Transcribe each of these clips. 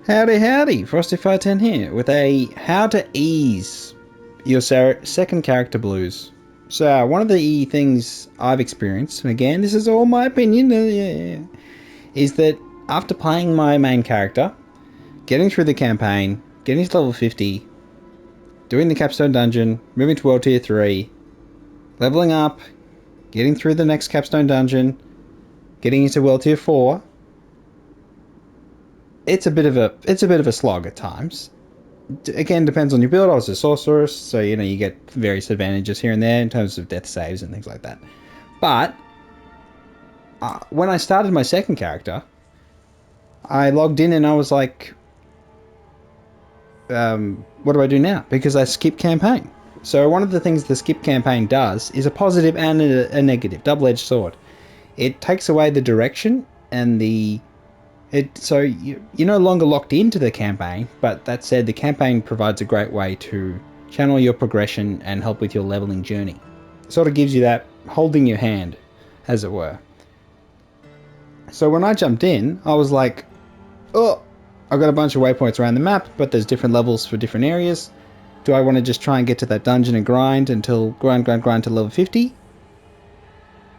Howdy howdy, Frosty510 here with a how to ease your second character blues. So one of the things I've experienced, and again this is all my opinion, is that after playing my main character, getting through the campaign, getting to level 50, doing the capstone dungeon, moving to world tier 3, leveling up, getting through the next capstone dungeon, getting into world tier 4, it's a bit of a slog at times. Again, depends on your build. I was a sorceress, so you get various advantages here and there in terms of death saves and things like that. But when I started my second character, I logged in and I was like, what do I do now? Because I skipped campaign. So one of the things the skip campaign does is a positive and a negative, double-edged sword. It takes away the direction and so you're no longer locked into the campaign, but that said, the campaign provides a great way to channel your progression and help with your leveling journey. It sort of gives you that holding your hand, as it were. So when I jumped in, I was like, oh, I've got a bunch of waypoints around the map, but there's different levels for different areas. Do I want to just try and get to that dungeon and grind until grind to level 50?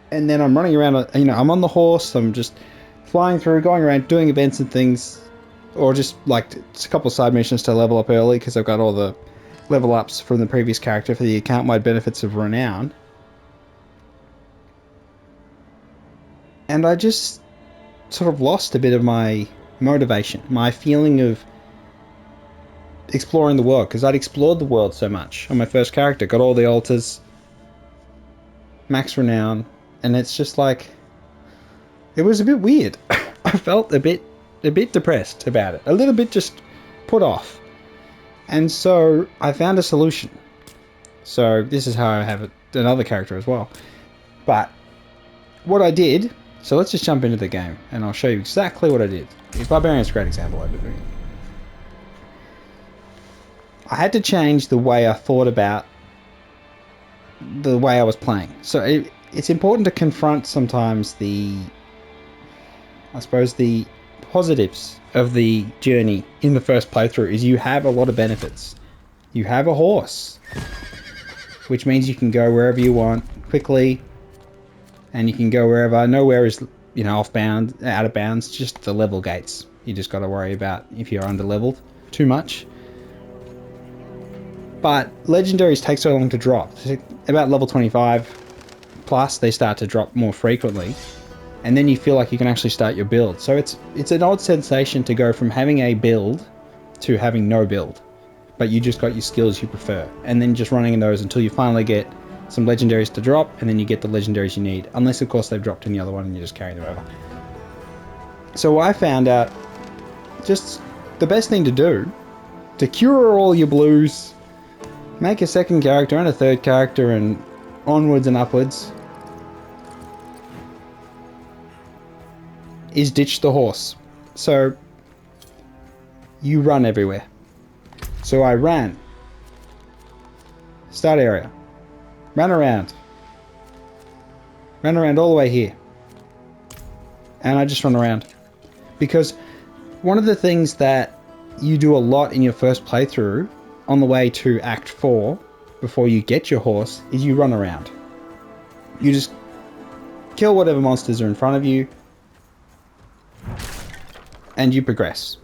And then I'm running around, I'm on the horse, I'm just flying through, going around, doing events and things, or just like a couple of side missions to level up early because I've got all the level ups from the previous character for the account-wide benefits of renown. And I just sort of lost a bit of my motivation, my feeling of exploring the world, because I'd explored the world so much on my first character, got all the altars, max renown, and it's just like, it was a bit weird. I felt a bit depressed about it. A little bit just put off. And so I found a solution. So this is how I have another character as well. But what I did, so let's just jump into the game and I'll show you exactly what I did. Barbarian's a great example of it. I had to change the way I thought about the way I was playing. So it's important to confront sometimes the positives of the journey in the first playthrough is you have a lot of benefits. You have a horse, which means you can go wherever you want quickly, and you can go wherever. Nowhere is, out of bounds, just the level gates. You just got to worry about if you're under-leveled too much. But legendaries take so long to drop. About level 25 plus, they start to drop more frequently. And then you feel like you can actually start your build. So it's an odd sensation to go from having a build to having no build. But you just got your skills you prefer. And then just running in those until you finally get some legendaries to drop, and then you get the legendaries you need. Unless, of course, they've dropped in the other one and you just carry them over. So I found out just the best thing to do to cure all your blues, make a second character and a third character and onwards and upwards, is ditch the horse. So you run everywhere. So I ran. Start area. Run around. Run around all the way here. And I just run around. Because one of the things that you do a lot in your first playthrough on the way to Act 4 before you get your horse is you run around. You just kill whatever monsters are in front of you and you progress.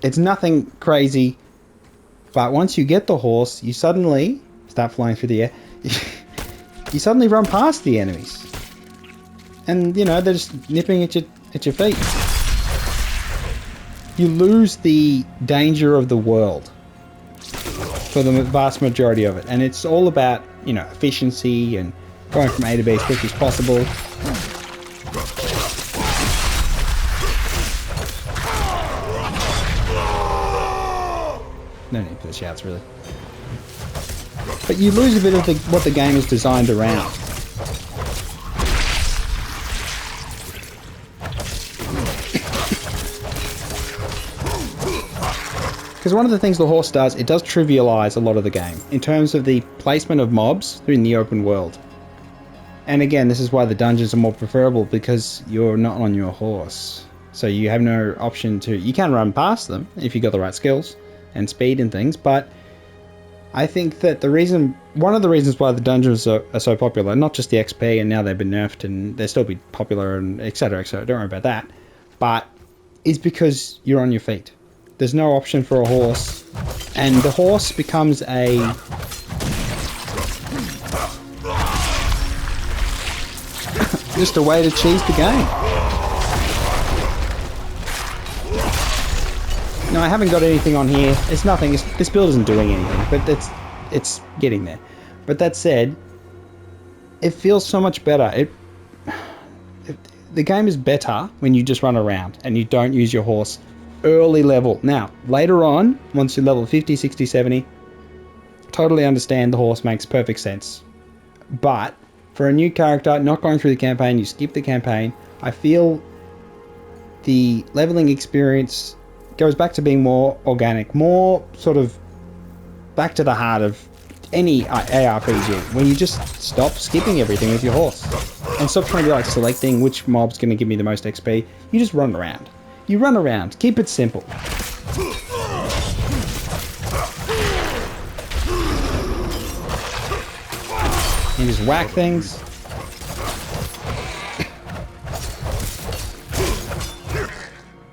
It's nothing crazy, but once you get the horse, you suddenly start flying through the air. You suddenly run past the enemies, and they're just nipping at your feet. You lose the danger of the world for the vast majority of it, and it's all about efficiency and going from A to B as quick as possible. No need for the shouts, really. But you lose a bit of what the game is designed around. Because one of the things the horse does, it does trivialize a lot of the game in terms of the placement of mobs in the open world. And again, this is why the dungeons are more preferable, because you're not on your horse. So you have no option to... You can run past them if you got the right skills and speed and things, but I think that one of the reasons why the dungeons are so popular, not just the XP, and now they've been nerfed and they'll still be popular and etc, don't worry about that, but is because you're on your feet. There's no option for a horse, and the horse becomes just a way to cheese the game. No, I haven't got anything on here. It's nothing. This build isn't doing anything, but it's getting there. But that said, it feels so much better. The game is better when you just run around and you don't use your horse early level. Now, later on, once you level 50, 60, 70, totally understand the horse makes perfect sense. But for a new character, not going through the campaign, you skip the campaign, I feel the leveling experience goes back to being more organic, more sort of back to the heart of any ARPG, when you just stop skipping everything with your horse and stop trying to be like selecting which mob's going to give me the most XP. You just run around. You run around. Keep it simple. You just whack things.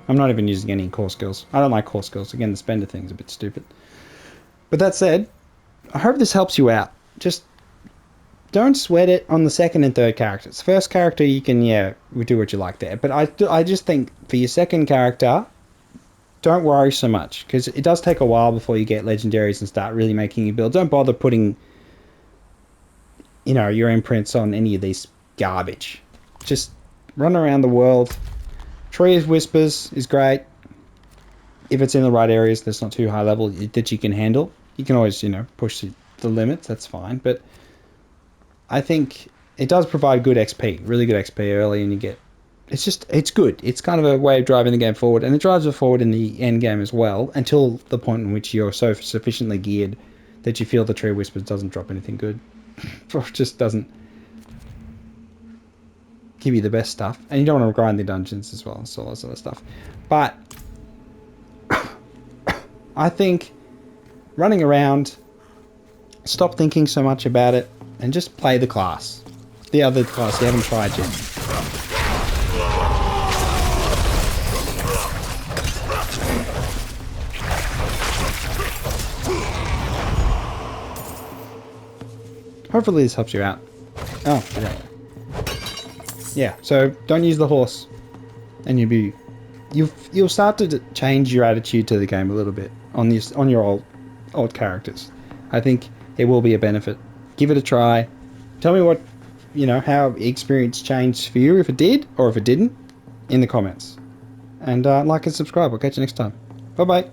I'm not even using any core skills. I don't like core skills. Again, the spender thing's a bit stupid. But that said, I hope this helps you out. Just don't sweat it on the second and third characters. First character, you can, we do what you like there. But I just think for your second character, don't worry so much, because it does take a while before you get legendaries and start really making your build. Don't bother putting, your imprints on any of these garbage. Just run around the world. Tree of Whispers is great. If it's in the right areas that's not too high level that you can handle. You can always, push the limits, that's fine. But I think it does provide good XP, really good XP early, and you get... It's good. It's kind of a way of driving the game forward, and it drives it forward in the end game as well, until the point in which you're so sufficiently geared that you feel the Tree of Whispers doesn't drop anything good. Or just doesn't give you the best stuff, and you don't want to grind the dungeons as well and all that sort of stuff. But I think running around, stop thinking so much about it, and just play the class. The other class you haven't tried yet. Hopefully this helps you out. Oh, yeah. So don't use the horse, and you'll start to change your attitude to the game a little bit on your old characters. I think it will be a benefit. Give it a try. Tell me what how experience changed for you, if it did or if it didn't, in the comments. And like and subscribe. I'll catch you next time. Bye bye.